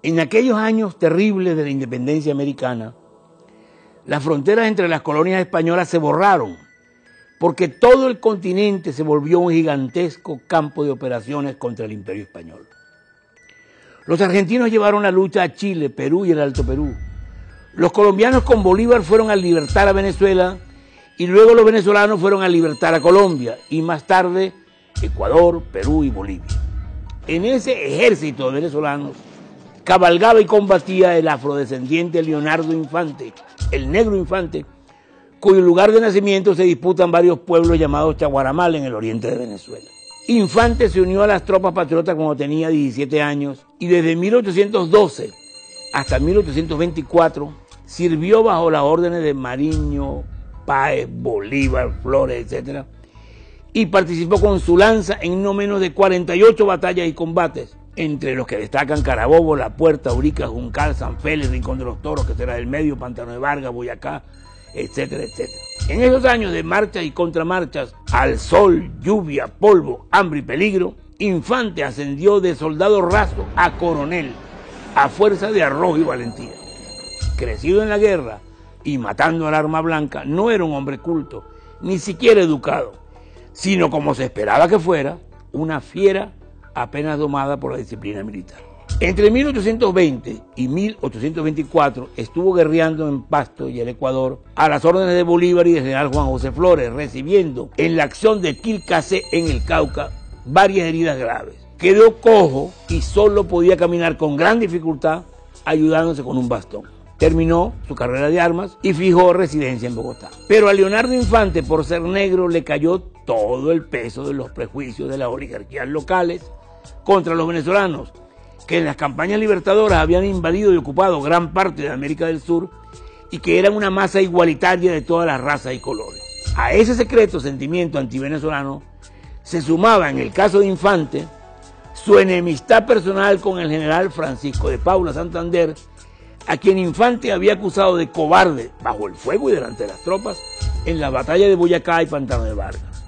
En aquellos años terribles de la independencia americana, las fronteras entre las colonias españolas se borraron, porque todo el continente se volvió un gigantesco campo de operaciones contra el Imperio Español. Los argentinos llevaron la lucha a Chile, Perú y el Alto Perú. Los colombianos con Bolívar fueron a libertar a Venezuela y luego los venezolanos fueron a libertar a Colombia y más tarde Ecuador, Perú y Bolivia. En ese ejército de venezolanos cabalgaba y combatía el afrodescendiente Leonardo Infante, el Negro Infante, cuyo lugar de nacimiento se disputan varios pueblos llamados Chaguaramal en el oriente de Venezuela. Infante se unió a las tropas patriotas cuando tenía 17 años y desde 1812 hasta 1824 sirvió bajo las órdenes de Mariño, Páez, Bolívar, Flores, etc. Y participó con su lanza en no menos de 48 batallas y combates, entre los que destacan Carabobo, La Puerta, Urica, Juncal, San Félix, Rincón de los Toros, que será del Medio, Pantano de Vargas, Boyacá, etcétera, etcétera. En esos años de marchas y contramarchas, al sol, lluvia, polvo, hambre y peligro, Infante ascendió de soldado raso a coronel, a fuerza de arrojo y valentía. Crecido en la guerra y matando al arma blanca, no era un hombre culto, ni siquiera educado, sino como se esperaba que fuera, una fiera apenas domada por la disciplina militar. Entre 1820 y 1824 estuvo guerreando en Pasto y el Ecuador a las órdenes de Bolívar y del general Juan José Flores, recibiendo en la acción de Quilcasé en el Cauca varias heridas graves. Quedó cojo y solo podía caminar con gran dificultad ayudándose con un bastón. Terminó su carrera de armas y fijó residencia en Bogotá. Pero a Leonardo Infante, por ser negro, le cayó todo el peso de los prejuicios de las oligarquías locales contra los venezolanos, que en las campañas libertadoras habían invadido y ocupado gran parte de América del Sur y que eran una masa igualitaria de todas las razas y colores. A ese secreto sentimiento antivenezolano se sumaba, en el caso de Infante, su enemistad personal con el general Francisco de Paula Santander, a quien Infante había acusado de cobarde bajo el fuego y delante de las tropas en la batalla de Boyacá y Pantano de Vargas.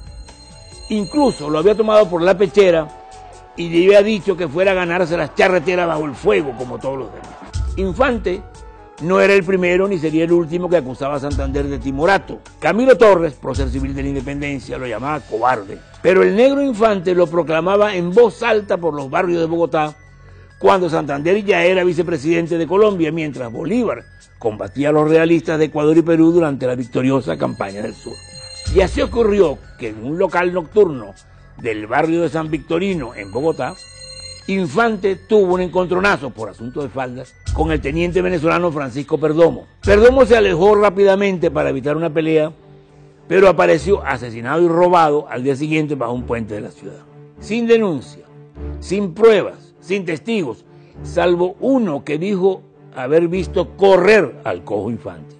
Incluso lo había tomado por la pechera y le había dicho que fuera a ganarse las charreteras bajo el fuego como todos los demás. Infante no era el primero ni sería el último que acusaba a Santander de timorato. Camilo Torres, prócer civil de la independencia, lo llamaba cobarde. Pero el Negro Infante lo proclamaba en voz alta por los barrios de Bogotá cuando Santander ya era vicepresidente de Colombia, mientras Bolívar combatía a los realistas de Ecuador y Perú durante la victoriosa campaña del sur. Y así ocurrió que en un local nocturno del barrio de San Victorino, en Bogotá, Infante tuvo un encontronazo por asunto de faldas con el teniente venezolano Francisco Perdomo. Perdomo se alejó rápidamente para evitar una pelea, pero apareció asesinado y robado al día siguiente bajo un puente de la ciudad. Sin denuncia, sin pruebas, sin testigos, salvo uno que dijo haber visto correr al cojo Infante.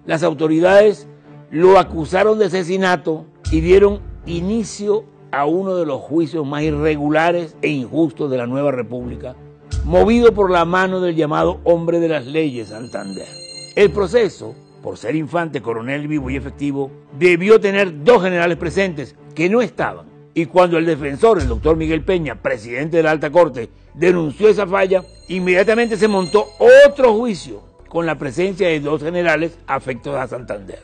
Las autoridades lo acusaron de asesinato y dieron inicio a uno de los juicios más irregulares e injustos de la nueva república, movido por la mano del llamado hombre de las leyes, Santander. El proceso, por ser Infante coronel vivo y efectivo, debió tener dos generales presentes que no estaban. Y cuando el defensor, el doctor Miguel Peña, presidente de la Alta Corte, denunció esa falla, inmediatamente se montó otro juicio con la presencia de dos generales afectos a Santander.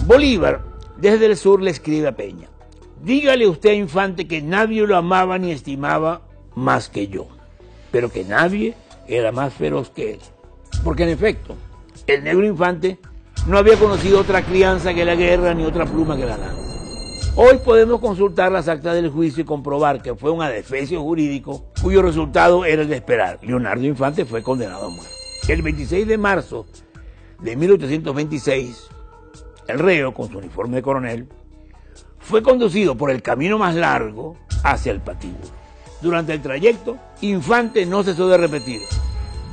Bolívar, desde el sur, le escribe a Peña: dígale usted a Infante que nadie lo amaba ni estimaba más que yo, pero que nadie era más feroz que él. Porque en efecto, el Negro Infante no había conocido otra crianza que la guerra ni otra pluma que la lanza. Hoy podemos consultar las actas del juicio y comprobar que fue un adefesio jurídico cuyo resultado era el de esperar. Leonardo Infante fue condenado a muerte. El 26 de marzo de 1826, el reo, con su uniforme de coronel, fue conducido por el camino más largo hacia el patíbulo. Durante el trayecto, Infante no cesó de repetir: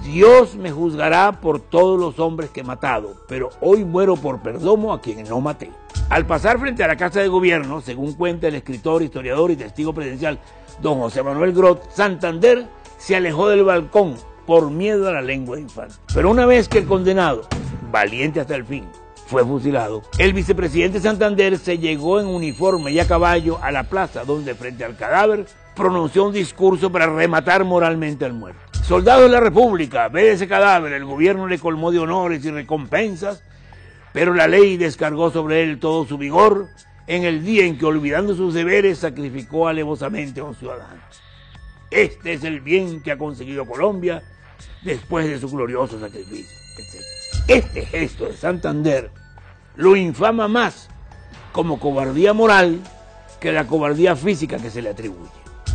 Dios me juzgará por todos los hombres que he matado, pero hoy muero por Perdomo, a quien no maté. Al pasar frente a la Casa de Gobierno, según cuenta el escritor, historiador y testigo presidencial don José Manuel Grot, Santander se alejó del balcón por miedo a la lengua de Infante. Pero una vez que el condenado, valiente hasta el fin, fue fusilado, el vicepresidente Santander se llegó en uniforme y a caballo a la plaza donde, frente al cadáver, pronunció un discurso para rematar moralmente al muerto. Soldados de la República, ve ese cadáver, el gobierno le colmó de honores y recompensas, pero la ley descargó sobre él todo su vigor en el día en que, olvidando sus deberes, sacrificó alevosamente a un ciudadano. Este es el bien que ha conseguido Colombia después de su glorioso sacrificio, etc. Este gesto de Santander lo infama más como cobardía moral que la cobardía física que se le atribuye.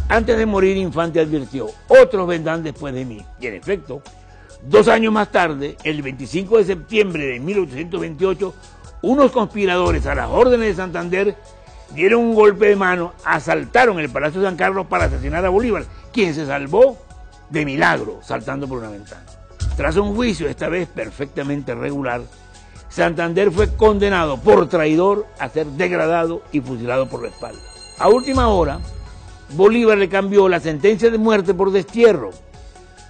Antes de morir, Infante advirtió: otros vendrán después de mí. Y en efecto, 2 años más tarde, el 25 de septiembre de 1828, unos conspiradores a las órdenes de Santander dieron un golpe de mano, asaltaron el Palacio de San Carlos para asesinar a Bolívar, quien se salvó de milagro saltando por una ventana. Tras un juicio, esta vez perfectamente regular, Santander fue condenado por traidor a ser degradado y fusilado por la espalda. A última hora, Bolívar le cambió la sentencia de muerte por destierro,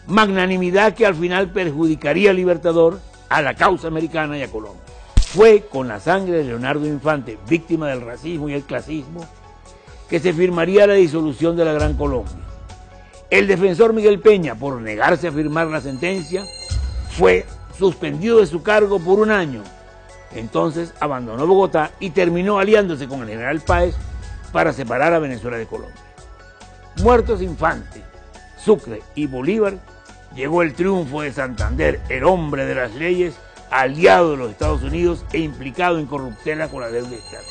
magnanimidad que al final perjudicaría al Libertador, a la causa americana y a Colombia. Fue con la sangre de Leonardo Infante, víctima del racismo y el clasismo, que se firmaría la disolución de la Gran Colombia. El defensor Miguel Peña, por negarse a firmar la sentencia, fue suspendido de su cargo por 1 año. Entonces abandonó Bogotá y terminó aliándose con el general Páez para separar a Venezuela de Colombia. Muertos Infante, Sucre y Bolívar, llegó el triunfo de Santander, el hombre de las leyes, aliado de los Estados Unidos e implicado en corruptela con la deuda externa.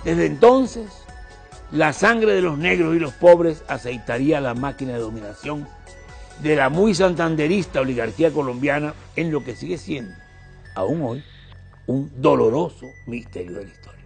Desde entonces, la sangre de los negros y los pobres aceitaría la máquina de dominación de la muy santanderista oligarquía colombiana en lo que sigue siendo, aún hoy, un doloroso misterio de la historia.